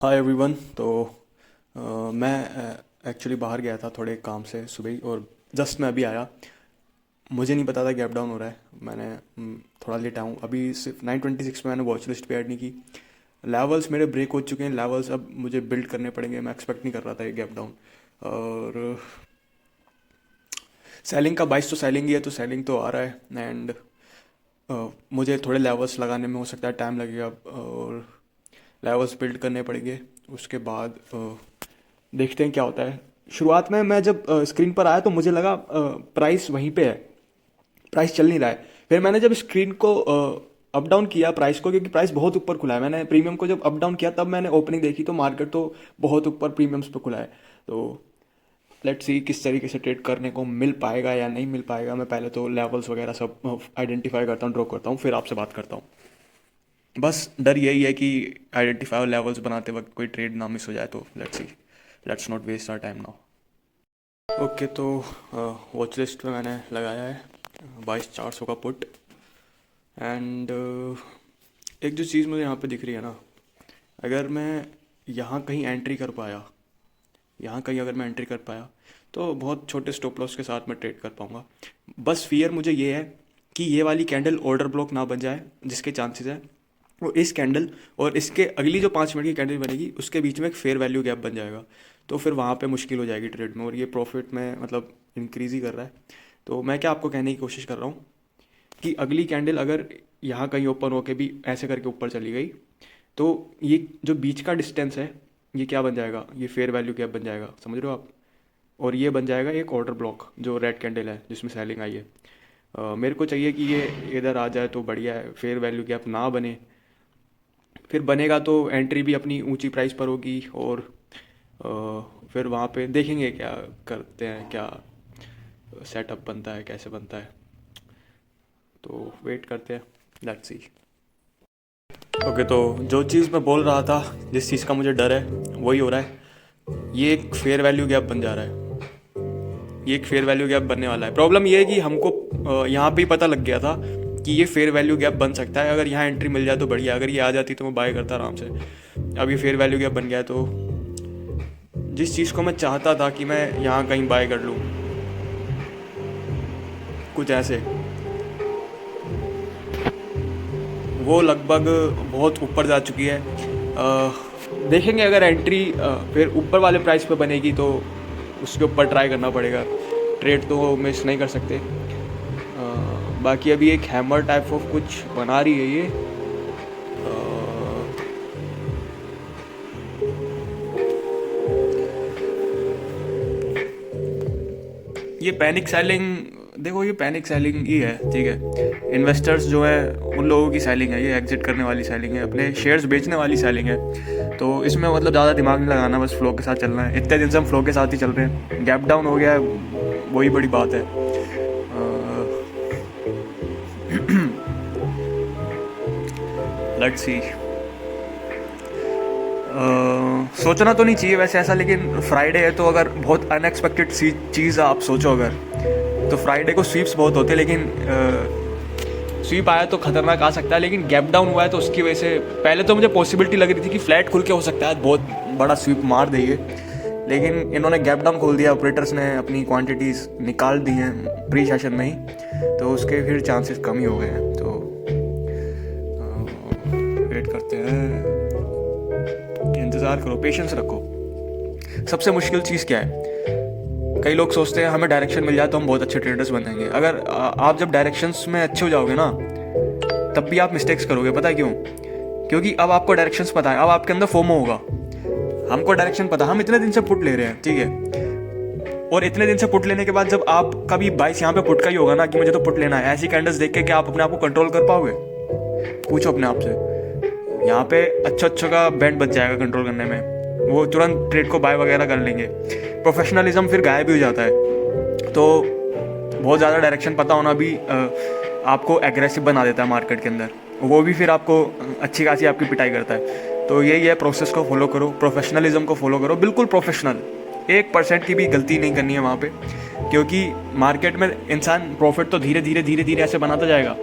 Hi everyone. तो मैं actually बाहर गया था थोड़े काम से सुबह ही, और जस्ट मैं अभी आया। मुझे नहीं पता था गैप डाउन हो रहा है। मैंने थोड़ा लेट आया हूँ। अभी सिर्फ 9:26 में मैंने वॉच लिस्ट पे ऐड नहीं की। लेवल्स मेरे ब्रेक हो चुके हैं। लेवल्स अब मुझे बिल्ड करने पड़ेंगे। मैं एक्सपेक्ट नहीं कर रहा था ये गैप डाउन। और सेलिंग का 22 तो सेलिंग ही है, तो सेलिंग तो आ रहा है। एंड मुझे थोड़े लेवल्स लगाने में हो सकता है टाइम लगेगा, और लेवल्स बिल्ड करने पड़ेंगे। उसके बाद देखते हैं क्या होता है। शुरुआत में मैं जब स्क्रीन पर आया तो मुझे लगा प्राइस वहीं पे है, प्राइस चल नहीं रहा है। फिर मैंने जब स्क्रीन को अप डाउन किया प्राइस को, क्योंकि प्राइस बहुत ऊपर खुला है, मैंने प्रीमियम को जब अप डाउन किया तब मैंने ओपनिंग देखी तो मार्केट तो बहुत ऊपर प्रीमियम्स पे खुला है। तो लेट्स सी किस तरीके से ट्रेड करने को मिल पाएगा या नहीं मिल पाएगा। मैं पहले तो लेवल्स वगैरह सब आइडेंटिफाई करता हूँ, ड्रॉ करता हूँ, फिर आपसे बात करता हूँ। बस डर यही है कि आइडेंटिफाई लेवल्स बनाते वक्त कोई ट्रेड ना मिस हो जाए। तो let's see, let's not waste our time now. Okay, तो वॉच लिस्ट में मैंने लगाया है 22,400 का पुट। एंड एक जो चीज़ मुझे यहाँ पे दिख रही है ना, अगर मैं यहाँ कहीं एंट्री कर पाया, यहाँ कहीं अगर मैं एंट्री कर पाया तो बहुत छोटे स्टॉप लॉस के साथ मैं ट्रेड कर पाऊँगा। बस फियर मुझे ये है कि ये वाली कैंडल ऑर्डर ब्लॉक ना बन जाए, जिसके चांसेस है वो इस कैंडल और इसके अगली जो 5 मिनट की कैंडल बनेगी उसके बीच में एक फेयर वैल्यू गैप बन जाएगा। तो फिर वहाँ पे मुश्किल हो जाएगी ट्रेड में, और ये प्रॉफिट में मतलब इंक्रीज़ ही कर रहा है। तो मैं क्या आपको कहने की कोशिश कर रहा हूँ कि अगली कैंडल अगर यहाँ कहीं ओपन होके भी ऐसे करके ऊपर चली गई तो ये जो बीच का डिस्टेंस है ये क्या बन जाएगा, ये फेयर वैल्यू गैप बन जाएगा, समझ रहे हो आप। और ये बन जाएगा एक ऑर्डर ब्लॉक, जो रेड कैंडल है जिसमें सेलिंग आई है। मेरे को चाहिए कि ये इधर आ जाए तो बढ़िया है, फेयर वैल्यू गैप ना बने। फिर बनेगा तो एंट्री भी अपनी ऊंची प्राइस पर होगी, और फिर वहाँ पे देखेंगे क्या करते हैं, क्या सेटअप बनता है, कैसे बनता है। तो वेट करते हैं, लेट्स सी। ओके, तो जो चीज़ मैं बोल रहा था, जिस चीज़ का मुझे डर है वही हो रहा है। ये एक फेयर वैल्यू गैप बन जा रहा है। ये एक फेयर वैल्यू गैप बनने वाला है। प्रॉब्लम ये है कि हमको यहाँ पे ही पता लग गया था कि ये फेयर वैल्यू गैप बन सकता है। अगर यहाँ एंट्री मिल जाए तो बढ़िया, अगर ये आ जाती तो मैं बाय करता आराम से। अब ये फेयर वैल्यू गैप बन गया है, तो जिस चीज़ को मैं चाहता था कि मैं यहाँ कहीं बाय कर लूँ, कुछ ऐसे, वो लगभग बहुत ऊपर जा चुकी है। देखेंगे अगर एंट्री फिर ऊपर वाले प्राइस पे बनेगी तो उसके ऊपर ट्राई करना पड़ेगा। ट्रेड तो मिस नहीं कर सकते। बाकी अभी एक हैमर टाइप ऑफ कुछ बना रही है ये। ये पैनिक सेलिंग, देखो ये पैनिक सेलिंग ही है, ठीक है। इन्वेस्टर्स जो है उन लोगों की सेलिंग है, ये एग्जिट करने वाली सेलिंग है, अपने शेयर्स बेचने वाली सेलिंग है। तो इसमें मतलब ज़्यादा दिमाग नहीं लगाना, बस फ्लो के साथ चलना है। इतने दिन से हम फ्लो के साथ ही चल रहे हैं, गैप डाउन हो गया है वही बड़ी बात है। Let's see. सोचना तो नहीं चाहिए वैसे ऐसा, लेकिन फ्राइडे है तो अगर बहुत अनएक्सपेक्टेड सी चीज़ आप सोचो अगर, तो फ्राइडे को स्वीप्स बहुत होते हैं, लेकिन स्वीप आया तो खतरनाक आ सकता है। लेकिन गैप डाउन हुआ है तो उसकी वजह से पहले तो मुझे पॉसिबिलिटी लग रही थी कि फ्लैट खुल के हो सकता है बहुत बड़ा स्वीप मार देंगे, लेकिन इन्होंने गैप डाउन खोल दिया, ऑपरेटर्स ने अपनी क्वांटिटीज़ निकाल दी हैं प्री सेशन में ही, तो उसके फिर चांसेस कम ही हो गए हैं। तो वेट करते हैं, इंतज़ार करो, पेशेंस रखो। सबसे मुश्किल चीज़ क्या है, कई लोग सोचते हैं हमें डायरेक्शन मिल जाए तो हम बहुत अच्छे ट्रेडर्स बन जाएंगे। अगर आप जब डायरेक्शंस में अच्छे हो जाओगे ना, तब भी आप मिस्टेक्स करोगे। पता है क्यों? क्योंकि अब आपको डायरेक्शंस पता है, अब आपके अंदर फोमो होगा। हमको डायरेक्शन पता, हम इतने दिन से पुट ले रहे हैं, ठीक है। और इतने दिन से पुट लेने के बाद जब आपका भी बाइस यहाँ पे पुट का ही होगा ना कि मुझे तो पुट लेना है, ऐसी कैंडल्स देख के क्या आप अपने आप को कंट्रोल कर पाओगे? पूछो अपने आप से। यहाँ पे अच्छा का बैंड बच जाएगा कंट्रोल करने में, वो तुरंत ट्रेड को बाय वगैरह कर लेंगे। प्रोफेशनलिज्म फिर गायब भी हो जाता है। तो बहुत ज़्यादा डायरेक्शन पता होना भी आपको एग्रेसिव बना देता है मार्केट के अंदर, वो भी फिर आपको अच्छी खासी आपकी पिटाई करता है। तो यही है, प्रोसेस को फॉलो करो, प्रोफेशनलिज्म को फॉलो करो, बिल्कुल प्रोफेशनल। 1% की भी गलती नहीं करनी है वहाँ पे, क्योंकि मार्केट में इंसान प्रॉफिट तो धीरे धीरे ऐसे बनाता जाएगा,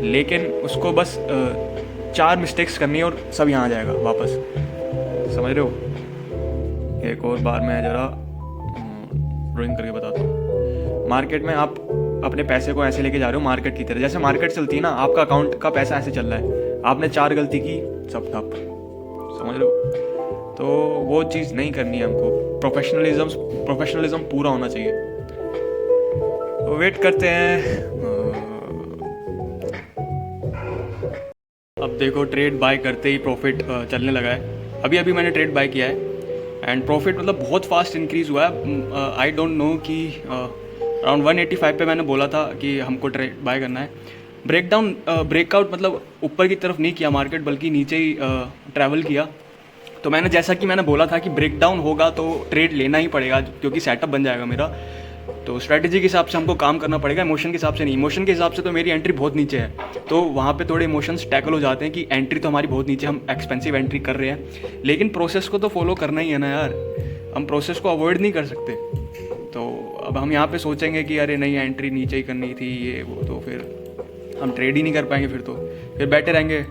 लेकिन उसको बस 4 मिस्टेक्स करनी है और सब यहाँ आ जाएगा वापस। समझ रहे हो? एक और बार मैं ज़रा ड्राइंग करके बताता हूँ। मार्केट में आप अपने पैसे को ऐसे लेके जा रहे हो मार्केट की तरह, जैसे मार्केट चलती है ना, आपका अकाउंट का पैसा ऐसे चल रहा है, आपने 4 गलती की, सब ठप। समझ रहे हो? तो वो चीज़ नहीं करनी है हमको। प्रोफेशनलिज्म पूरा होना चाहिए। तो वेट करते हैं। अब देखो, ट्रेड बाय करते ही प्रॉफिट चलने लगा है। अभी अभी मैंने ट्रेड बाय किया है एंड प्रॉफिट मतलब बहुत फास्ट इंक्रीज़ हुआ है। आई डोंट नो कि अराउंड 185 पे मैंने बोला था कि हमको ट्रेड बाय करना है। ब्रेकआउट मतलब ऊपर की तरफ नहीं किया मार्केट, बल्कि नीचे ही ट्रैवल किया। तो मैंने जैसा कि मैंने बोला था कि ब्रेक डाउन होगा तो ट्रेड लेना ही पड़ेगा, क्योंकि सेटअप बन जाएगा मेरा। तो स्ट्रैटेजी के हिसाब से हमको काम करना पड़ेगा, इमोशन के हिसाब से नहीं। इमोशन के हिसाब से तो मेरी एंट्री बहुत नीचे है, तो वहाँ पे थोड़े इमोशंस टैकल हो जाते हैं कि एंट्री तो हमारी बहुत नीचे, हम एक्सपेंसिव एंट्री कर रहे हैं, लेकिन प्रोसेस को तो फॉलो करना ही है ना यार। हम प्रोसेस को अवॉइड नहीं कर सकते। तो अब हम यहाँ पे सोचेंगे कि अरे नहीं, एंट्री नीचे ही करनी थी, ये वो, तो फिर हम ट्रेड ही नहीं कर पाएंगे, फिर बैठे रहेंगे।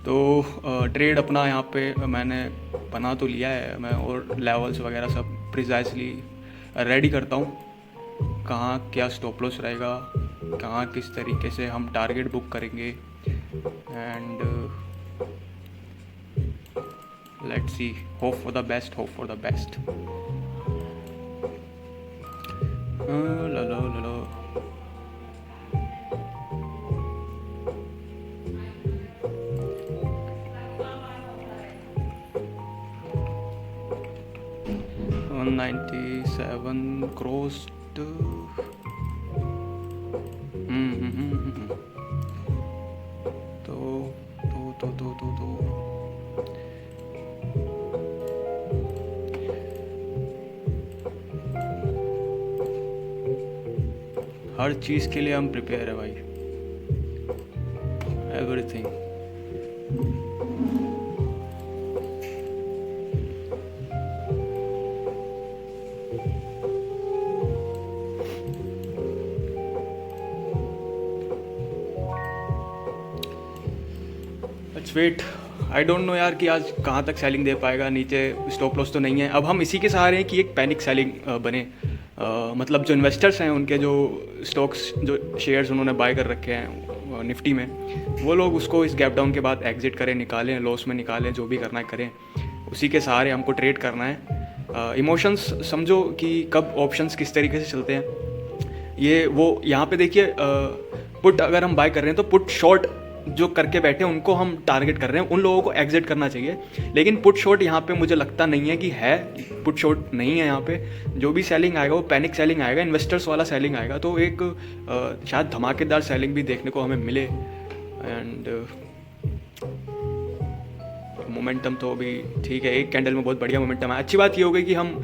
तो ट्रेड अपना यहाँ पे मैंने बना तो लिया है मैं, और लेवल्स वगैरह सब प्रिसाइजली रेडी करता हूँ, कहाँ क्या स्टॉप लॉस रहेगा, कहाँ किस तरीके से हम टारगेट बुक करेंगे, and let's see, hope for the best, hope for the best. Low 197 crossed. तो हर चीज़ के लिए हम प्रिपेयर है भाई, everything. Let's wait. I don't know यार कि आज कहाँ तक सेलिंग दे पाएगा। नीचे स्टॉप लॉस तो नहीं है। अब हम इसी के सहारे हैं कि एक पैनिक सेलिंग बने। मतलब जो इन्वेस्टर्स हैं, उनके जो स्टॉक्स, जो शेयर्स उन्होंने बाय कर रखे हैं निफ्टी में, वो लोग उसको इस गैप डाउन के बाद एग्जिट करें, निकालें, लॉस में निकालें, जो भी करना है करें। उसी के सहारे हमको ट्रेड करना है। इमोशंस समझो कि कब ऑप्शंस किस तरीके से चलते हैं। ये वो यहाँ पे देखिए, पुट अगर हम बाय कर रहे हैं तो पुट शॉर्ट जो करके बैठे हैं उनको हम टारगेट कर रहे हैं, उन लोगों को एग्जिट करना चाहिए। लेकिन पुट शॉर्ट यहाँ पे मुझे लगता नहीं है कि है, पुट शॉर्ट नहीं है यहाँ पे। जो भी सेलिंग आएगा वो पैनिक सेलिंग आएगा, इन्वेस्टर्स वाला सेलिंग आएगा। तो एक शायद धमाकेदार सेलिंग भी देखने को हमें मिले। एंड मोमेंटम तो अभी ठीक है, एक कैंडल में बहुत बढ़िया मोमेंटम है। अच्छी बात ये हो गई कि हम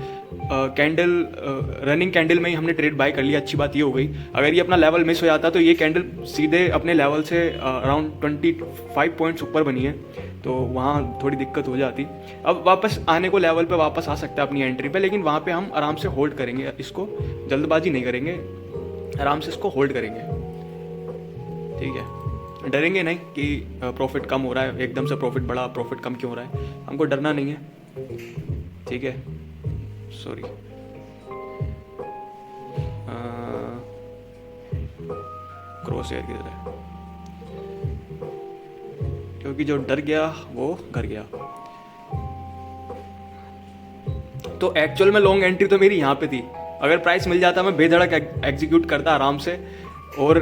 रनिंग कैंडल में ही हमने ट्रेड बाय कर लिया। अच्छी बात ये हो गई, अगर ये अपना लेवल मिस हो जाता तो ये कैंडल सीधे अपने लेवल से अराउंड 25 पॉइंट्स ऊपर बनी है, तो वहाँ थोड़ी दिक्कत हो जाती। अब वापस आने को लेवल पे वापस आ सकता है अपनी एंट्री पे, लेकिन वहाँ पे हम आराम से होल्ड करेंगे इसको, जल्दबाजी नहीं करेंगे, आराम से इसको होल्ड करेंगे। ठीक है, डरेंगे नहीं कि प्रॉफिट कम हो रहा है, एकदम से प्रॉफिट बढ़ा, प्रॉफिट कम क्यों हो रहा है, हमको डरना नहीं है। ठीक है, सॉरी। क्रॉस एयर किधर है, क्योंकि जो डर गया वो घर गया। तो एक्चुअल में लॉन्ग एंट्री तो मेरी यहाँ पे थी। अगर प्राइस मिल जाता मैं बेधड़क एग्जीक्यूट करता आराम से, और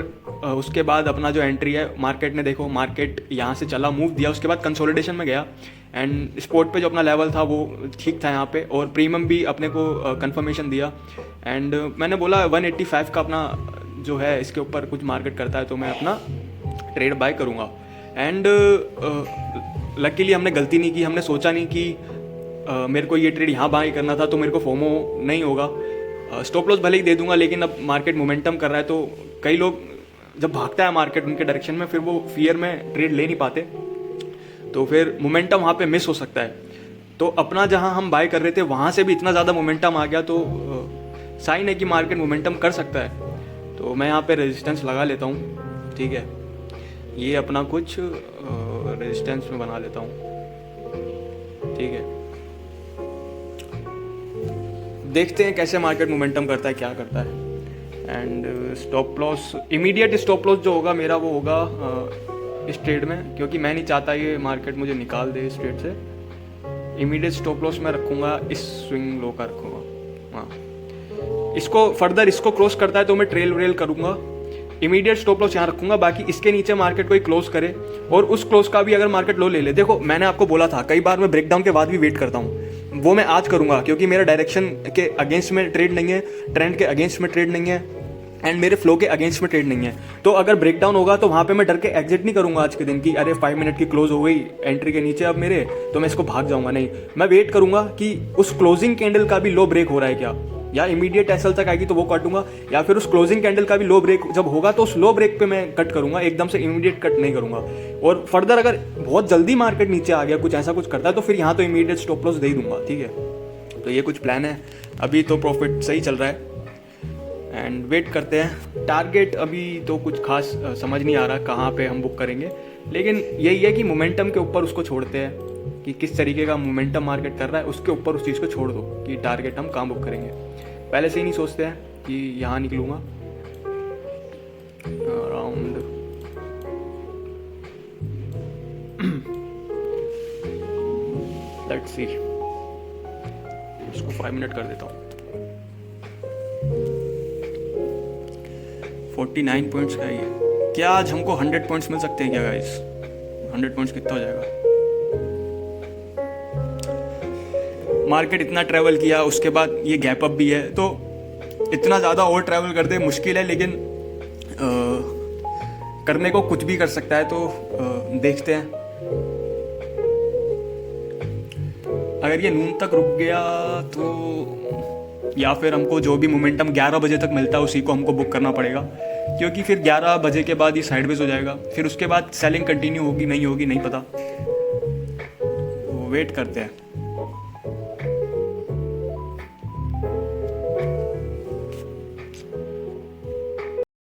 उसके बाद अपना जो एंट्री है, मार्केट ने देखो, मार्केट यहाँ से चला, मूव दिया, उसके बाद कंसोलिडेशन में गया, एंड स्पॉट पे जो अपना लेवल था वो ठीक था यहाँ पे, और प्रीमियम भी अपने को कंफर्मेशन दिया। एंड मैंने बोला 185 का अपना जो है, इसके ऊपर कुछ मार्केट करता है तो मैं अपना ट्रेड बाय करूँगा। एंड लकीली हमने गलती नहीं की, हमने सोचा नहीं कि मेरे को ये ट्रेड यहाँ बाय करना था तो मेरे को फोमो नहीं होगा। स्टॉप लॉस भले ही दे दूंगा, लेकिन अब मार्केट मोमेंटम कर रहा है, तो कई लोग जब भागता है मार्केट उनके डायरेक्शन में, फिर वो फियर में ट्रेड ले नहीं पाते, तो फिर मोमेंटम वहाँ पे मिस हो सकता है। तो अपना जहाँ हम बाय कर रहे थे वहाँ से भी इतना ज़्यादा मोमेंटम आ गया, तो साइन है कि मार्केट मोमेंटम कर सकता है। तो मैं यहाँ पे रेजिस्टेंस लगा लेता हूँ। ठीक है, ये अपना कुछ रेजिस्टेंस में बना लेता हूँ। ठीक है, देखते हैं कैसे मार्केट मोमेंटम करता है, क्या करता है। And stop loss, immediate stop loss जो होगा मेरा वो होगा इस ट्रेड में, क्योंकि मैं नहीं चाहता ये मार्केट मुझे निकाल दे इस ट्रेड से। इमीडिएट स्टॉप लॉस मैं रखूँगा, इस स्विंग लो का रखूँगा। हाँ, इसको फर्दर इसको क्रॉस करता है तो मैं ट्रेल व्रेल करूँगा, इमीडिएट स्टॉप लॉस यहाँ रखूँगा। बाकी इसके नीचे मार्केट कोई क्लोज करे और उस क्लोज का भी अगर मार्केट लो ले ले, देखो मैंने आपको बोला था कई बार मैं ब्रेकडाउन के बाद भी वेट करता हूँ, वो मैं आज करूँगा क्योंकि मेरा डायरेक्शन के अगेंस्ट में ट्रेड नहीं है, ट्रेंड के अगेंस्ट में ट्रेड नहीं है एंड मेरे फ्लो के अगेंस्ट में ट्रेड नहीं है। तो अगर ब्रेकडाउन होगा तो वहाँ पे मैं डर के एग्जिट नहीं करूँगा आज के दिन की अरे 5 मिनट की क्लोज हो गई एंट्री के नीचे अब मेरे, तो मैं इसको भाग जाऊँगा। नहीं, मैं वेट करूँगा कि उस क्लोजिंग कैंडल का भी लो ब्रेक हो रहा है क्या, या इमीडिएट एसएल तक आएगी तो वो काटूंगा, या फिर उस क्लोजिंग कैंडल का भी लो ब्रेक जब होगा तो उस लो ब्रेक पे मैं कट करूंगा, एकदम से इमीडिएट कट नहीं करूंगा। और फर्दर अगर बहुत जल्दी मार्केट नीचे आ गया, कुछ ऐसा कुछ करता है, तो फिर यहाँ तो इमीडिएट स्टॉप लॉस दे ही दूंगा। ठीक है, तो ये कुछ प्लान है। अभी तो प्रॉफिट सही चल रहा है एंड वेट करते हैं। टारगेट अभी तो कुछ खास समझ नहीं आ रहा कहाँ पे हम बुक करेंगे, लेकिन यही है कि मोमेंटम के ऊपर उसको छोड़ते हैं कि किस तरीके का मोमेंटम मार्केट कर रहा है, उसके ऊपर उस चीज़ को छोड़ दो कि टारगेट हम कहाँ बुक करेंगे। पहले से ही नहीं सोचते हैं कि यहाँ निकलूँगा अराउंड लेट्स सी, इसको 5 मिनट कर देता हूँ। 49 पॉइंट्स का ही है क्या? आज हमको 100 पॉइंट्स मिल सकते हैं क्या गाइस? 100 पॉइंट्स कितना हो जाएगा? मार्केट इतना ट्रैवल किया, उसके बाद ये गैप अप भी है, तो इतना ज़्यादा और ट्रैवल कर दे मुश्किल है, लेकिन करने को कुछ भी कर सकता है। तो देखते हैं, अगर ये नून तक रुक गया तो या फिर हमको जो भी मोमेंटम 11 बजे तक मिलता है उसी को हमको बुक करना पड़ेगा, क्योंकि फिर 11 बजे के बाद ये साइडवेज हो जाएगा, फिर उसके बाद सेलिंग कंटिन्यू होगी नहीं होगी नहीं पता, तो वेट करते हैं।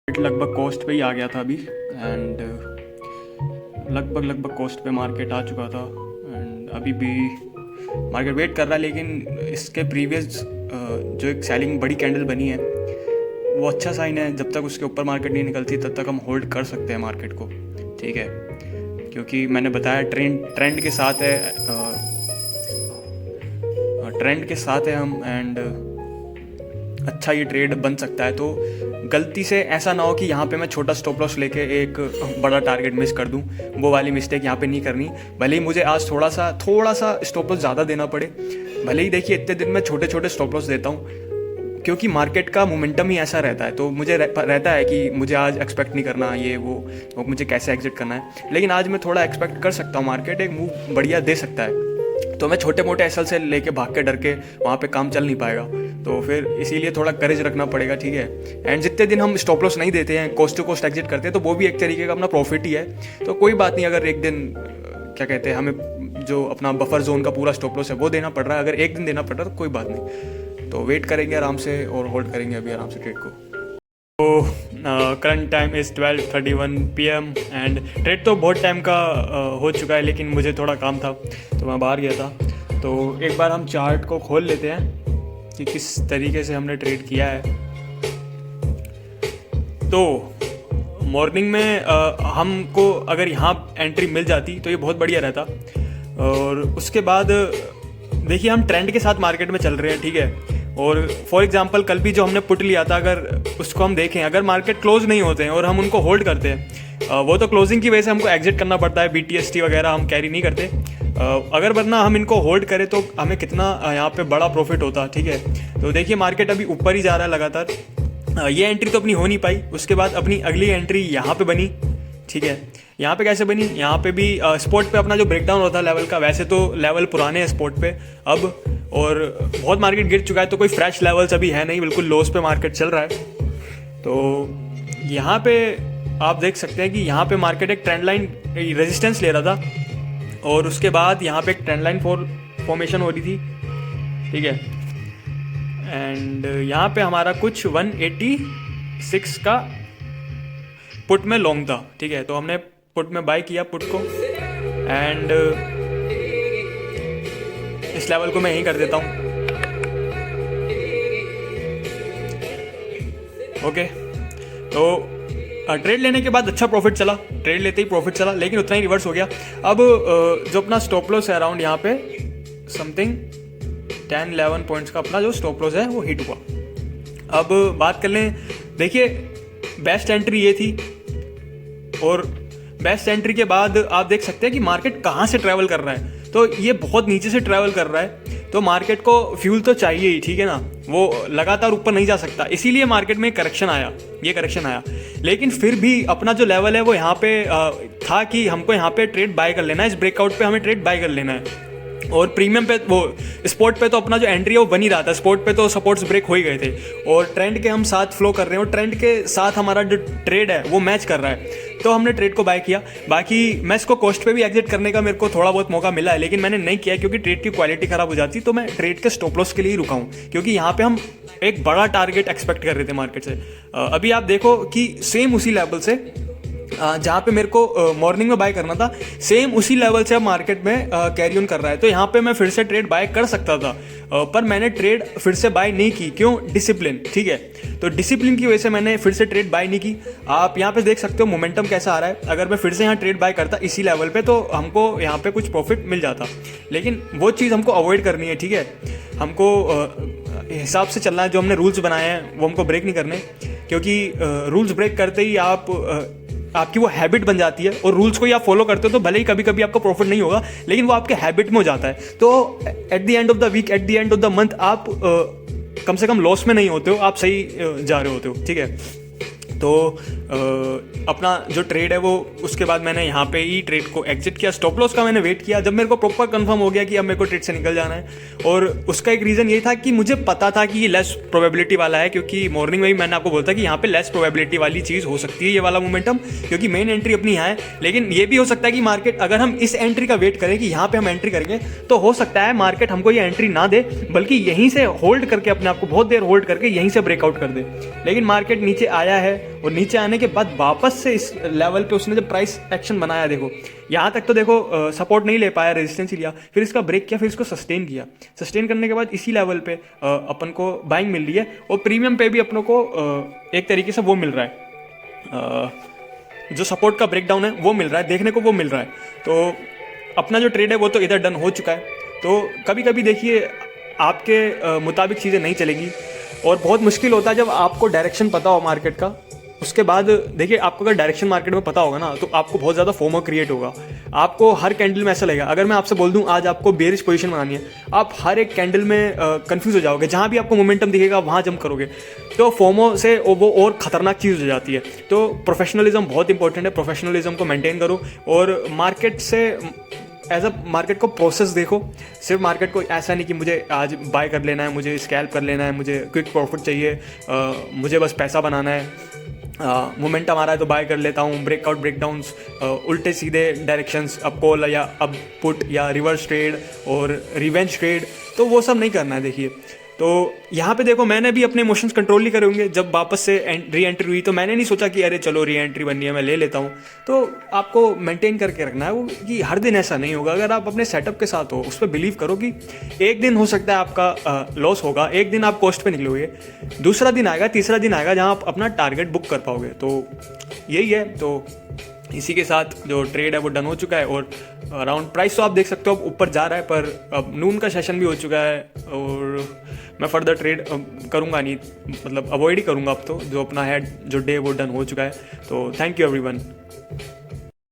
लगभग कोस्ट पे ही आ गया था अभी एंड लगभग कोस्ट पे मार्केट आ चुका था एंड अभी भी मार्केट वेट कर रहा है, लेकिन इसके प्रीवियस जो एक सेलिंग बड़ी कैंडल बनी है वो अच्छा साइन है। जब तक उसके ऊपर मार्केट नहीं निकलती तब तक हम होल्ड कर सकते हैं मार्केट को, ठीक है, क्योंकि मैंने बताया ट्रेंड के साथ है, ट्रेंड के साथ है हम एंड अच्छा ये ट्रेड बन सकता है। तो गलती से ऐसा ना हो कि यहाँ पे मैं छोटा स्टॉप लॉस लेके एक बड़ा टारगेट मिस कर दूँ, वो वाली मिस्टेक यहाँ पे नहीं करनी। भले ही मुझे आज थोड़ा सा स्टॉप लॉस ज़्यादा देना पड़े, भले ही देखिए इतने दिन में छोटे स्टॉप लॉस देता हूँ, क्योंकि मार्केट का मोमेंटम ही ऐसा रहता है। तो मुझे रहता है कि मुझे आज एक्सपेक्ट नहीं करना ये वो मुझे कैसे एग्जिट करना है, लेकिन आज मैं थोड़ा एक्सपेक्ट कर सकता हूँ मार्केट एक मूव बढ़िया दे सकता है। तो मैं छोटे मोटे एसएल से लेके भाग के डर के वहाँ पे काम चल नहीं पाएगा, तो फिर इसीलिए थोड़ा करेज रखना पड़ेगा, ठीक है। एंड जितने दिन हम स्टॉप लॉस नहीं देते हैं, कोस्ट टू कोस्ट एग्जिट करते हैं, तो वो भी एक तरीके का अपना प्रॉफिट ही है। तो कोई बात नहीं, अगर एक दिन क्या कहते हैं हमें जो अपना बफर जोन का पूरा स्टॉप लॉस है वो देना पड़ रहा है, अगर एक दिन देना पड़ रहा है तो कोई बात नहीं, तो वेट करेंगे आराम से और होल्ड करेंगे अभी आराम से ट्रेड को। तो current time is 12:31 PM and trade तो बहुत टाइम का हो चुका है, लेकिन मुझे थोड़ा काम था तो मैं बाहर गया था। तो एक बार हम चार्ट को खोल लेते हैं कि किस तरीके से हमने ट्रेड किया है। तो मॉर्निंग में हमको अगर यहाँ एंट्री मिल जाती तो ये बहुत बढ़िया रहता, और उसके बाद देखिए हम ट्रेंड के साथ मार्केट में चल रहे हैं, ठीक है। और फॉर एग्जांपल कल भी जो हमने पुट लिया था, अगर उसको हम देखें, अगर मार्केट क्लोज नहीं होते हैं और हम उनको होल्ड करते हैं, वो तो क्लोजिंग की वजह से हमको एग्जिट करना पड़ता है, BTST वगैरह हम कैरी नहीं करते। अगर वरना हम इनको होल्ड करें तो हमें कितना यहाँ पे बड़ा प्रॉफिट होता, ठीक है। तो देखिए मार्केट अभी ऊपर ही जा रहा है लगातार, ये एंट्री तो अपनी हो नहीं पाई, उसके बाद अपनी अगली एंट्री यहाँ पे बनी, ठीक है। यहाँ पे कैसे बनी, यहाँ पे भी स्पॉट पे अपना जो ब्रेकडाउन होता है लेवल का, वैसे तो लेवल पुराने हैं स्पॉट पे अब, और बहुत मार्केट गिर चुका है, तो कोई फ्रेश लेवल्स अभी है नहीं, बिल्कुल लोस पे मार्केट चल रहा है। तो यहाँ पे आप देख सकते हैं कि यहाँ पे मार्केट एक ट्रेंड लाइन रेजिस्टेंस ले रहा था, और उसके बाद यहाँ पे एक ट्रेंड लाइन फॉर्मेशन हो रही थी, ठीक है। एंड यहाँ पे हमारा कुछ 186 का पुट में लॉन्ग था, ठीक है। तो हमने पुट में बाय किया पुट को, एंड इस लेवल को मैं यहीं कर देता हूँ, ओके, तो ट्रेड लेने के बाद अच्छा प्रॉफिट चला, ट्रेड लेते ही प्रॉफिट चला, लेकिन उतना ही रिवर्स हो गया। अब जो अपना स्टॉप लॉस है अराउंड यहाँ पे समथिंग 10-11 पॉइंट्स का अपना जो स्टॉप लॉस है वो हिट हुआ। अब बात कर लें, देखिए बेस्ट एंट्री ये थी, और बेस्ट एंट्री के बाद आप देख सकते हैं कि मार्केट कहाँ से ट्रैवल कर रहा है। तो ये बहुत नीचे से ट्रैवल कर रहा है, तो मार्केट को फ्यूल तो चाहिए ही, ठीक है ना, वो लगातार ऊपर नहीं जा सकता, इसीलिए मार्केट में करेक्शन आया, ये करेक्शन आया। लेकिन फिर भी अपना जो लेवल है वो यहाँ पे था कि हमको यहाँ पे ट्रेड बाय कर लेना है, इस ब्रेकआउट पे हमें ट्रेड बाय कर लेना है। और प्रीमियम पे वो स्पॉट पे तो अपना जो एंट्री है वो बन ही रहा था, स्पॉट पे तो सपोर्ट्स ब्रेक हो ही गए थे, और ट्रेंड के हम साथ फ्लो कर रहे हैं, और ट्रेंड के साथ हमारा जो ट्रेड है वो मैच कर रहा है, तो हमने ट्रेड को बाय किया। बाकी मैं इसको कॉस्ट पे भी एग्जिट करने का मेरे को थोड़ा बहुत मौका मिला है, लेकिन मैंने नहीं किया क्योंकि ट्रेड की क्वालिटी खराब हो जाती, तो मैं ट्रेड के स्टॉप लॉस के लिए ही रुका हूँ, क्योंकि यहाँ पे हम एक बड़ा टारगेट एक्सपेक्ट कर रहे थे मार्केट से। अभी आप देखो कि सेम उसी लेवल से जहाँ पे मेरे को मॉर्निंग में बाय करना था, सेम उसी लेवल से अब मार्केट में कैरी ऑन कर रहा है, तो यहाँ पे मैं फिर से ट्रेड बाय कर सकता था, पर मैंने ट्रेड फिर से बाय नहीं की। क्यों? डिसिप्लिन, ठीक है, तो डिसिप्लिन की वजह से मैंने फिर से ट्रेड बाय नहीं की। आप यहाँ पे देख सकते हो मोमेंटम कैसा आ रहा है, अगर मैं फिर से यहाँ ट्रेड बाय करता इसी लेवल पे तो हमको यहाँ पे कुछ प्रॉफिट मिल जाता, लेकिन वो चीज़ हमको अवॉइड करनी है, ठीक है, हमको हिसाब से चलना है, जो हमने रूल्स बनाए हैं वो हमको ब्रेक नहीं करने, क्योंकि रूल्स ब्रेक करते ही आपकी वो हैबिट बन जाती है, और रूल्स को ही आप फॉलो करते हो तो भले ही कभी कभी आपको प्रॉफिट नहीं होगा, लेकिन वो आपके हैबिट में हो जाता है। तो at the end of the week, at the end of the month आप कम से कम लॉस में नहीं होते हो, आप सही जा रहे होते हो, ठीक है। तो अपना जो ट्रेड है वो उसके बाद मैंने यहाँ पे ही ट्रेड को एग्जिट किया। स्टॉप लॉस का मैंने वेट किया, जब मेरे को प्रॉपर कंफर्म हो गया कि अब मेरे को ट्रेड से निकल जाना है, और उसका एक रीज़न ये था कि मुझे पता था कि ये लेस प्रोबेबिलिटी वाला है, क्योंकि मॉर्निंग में ही मैंने आपको बोला था कि यहाँ पे लेस प्रोबेबिलिटी वाली चीज़ हो सकती है, ये वाला मोमेंटम, क्योंकि मेन एंट्री अपनी यहाँ है। लेकिन ये भी हो सकता है कि मार्केट, अगर हम इस एंट्री का वेट करें कि यहाँ पे हम एंट्री करेंगे, तो हो सकता है मार्केट हमको ये एंट्री ना दे, बल्कि यहीं से होल्ड करके अपने आप को बहुत देर होल्ड करके यहीं से ब्रेकआउट कर दे। लेकिन मार्केट नीचे आया है, और नीचे आने के बाद वापस से इस लेवल पे उसने जब प्राइस एक्शन बनाया, देखो यहाँ तक तो देखो सपोर्ट नहीं ले पाया, रेजिस्टेंस ही लिया, फिर इसका ब्रेक किया, फिर इसको सस्टेन किया। सस्टेन करने के बाद इसी लेवल पे अपन को बाइंग मिल रही है, और प्रीमियम पे भी अपनों को एक तरीके से वो मिल रहा है, जो सपोर्ट का ब्रेकडाउन है वो मिल रहा है, देखने को वो मिल रहा है। तो अपना जो ट्रेड है वो तो इधर डन हो चुका है। तो कभी कभी देखिए आपके मुताबिक चीज़ें नहीं चलेगी, और बहुत मुश्किल होता है जब आपको डायरेक्शन पता हो मार्केट का। उसके बाद देखिए, आपको अगर डायरेक्शन मार्केट में पता होगा ना, तो आपको बहुत ज़्यादा फोमो क्रिएट होगा। आपको हर कैंडल में ऐसा लगेगा, अगर मैं आपसे बोल दूं आज आपको बेरिश पोजीशन बनानी है, आप हर एक कैंडल में कंफ्यूज हो जाओगे, जहां भी आपको मोमेंटम दिखेगा वहां जंप करोगे, तो फोमो से वो और ख़तरनाक चीज़ हो जाती है। तो प्रोफेशनलिज्म बहुत इंपॉर्टेंट है, प्रोफेशनलिज्म को मेंटेन करो, और मार्केट से एज अ मार्केट को प्रोसेस देखो। सिर्फ मार्केट को ऐसा नहीं कि मुझे आज बाय कर लेना है, मुझे स्कैल्प कर लेना है, मुझे क्विक प्रॉफिट चाहिए, मुझे बस पैसा बनाना है, मोमेंटम आ रहा है तो बाय कर लेता हूँ, ब्रेकआउट ब्रेकडाउन्स, उल्टे सीधे डायरेक्शंस, अप कॉल या अप पुट या रिवर्स ट्रेड और रिवेंज ट्रेड, तो वो सब नहीं करना है। देखिए, तो यहाँ पे देखो, मैंने भी अपने इमोशंस कंट्रोल नहीं करे होंगे। जब वापस से री एंट्री हुई तो मैंने नहीं सोचा कि अरे चलो री एंट्री बननी है, मैं ले लेता हूँ। तो आपको मेंटेन करके रखना है वो, कि हर दिन ऐसा नहीं होगा। अगर आप अपने सेटअप के साथ हो, उस पर बिलीव करो कि एक दिन हो सकता है आपका लॉस होगा, एक दिन आप कॉस्ट पे निकलोगे, दूसरा दिन आएगा, तीसरा दिन आएगा जहाँ आप अपना टारगेट बुक कर पाओगे। तो यही है। तो इसी के साथ जो ट्रेड है वो डन हो चुका है, और अराउंड प्राइस तो आप देख सकते हो अब ऊपर जा रहा है, पर अब नून का सेशन भी हो चुका है, और मैं फर्दर ट्रेड करूँगा नहीं, मतलब अवॉइड ही करूँगा अब तो। जो अपना है जो डे वो डन हो चुका है। तो थैंक यू एवरीवन।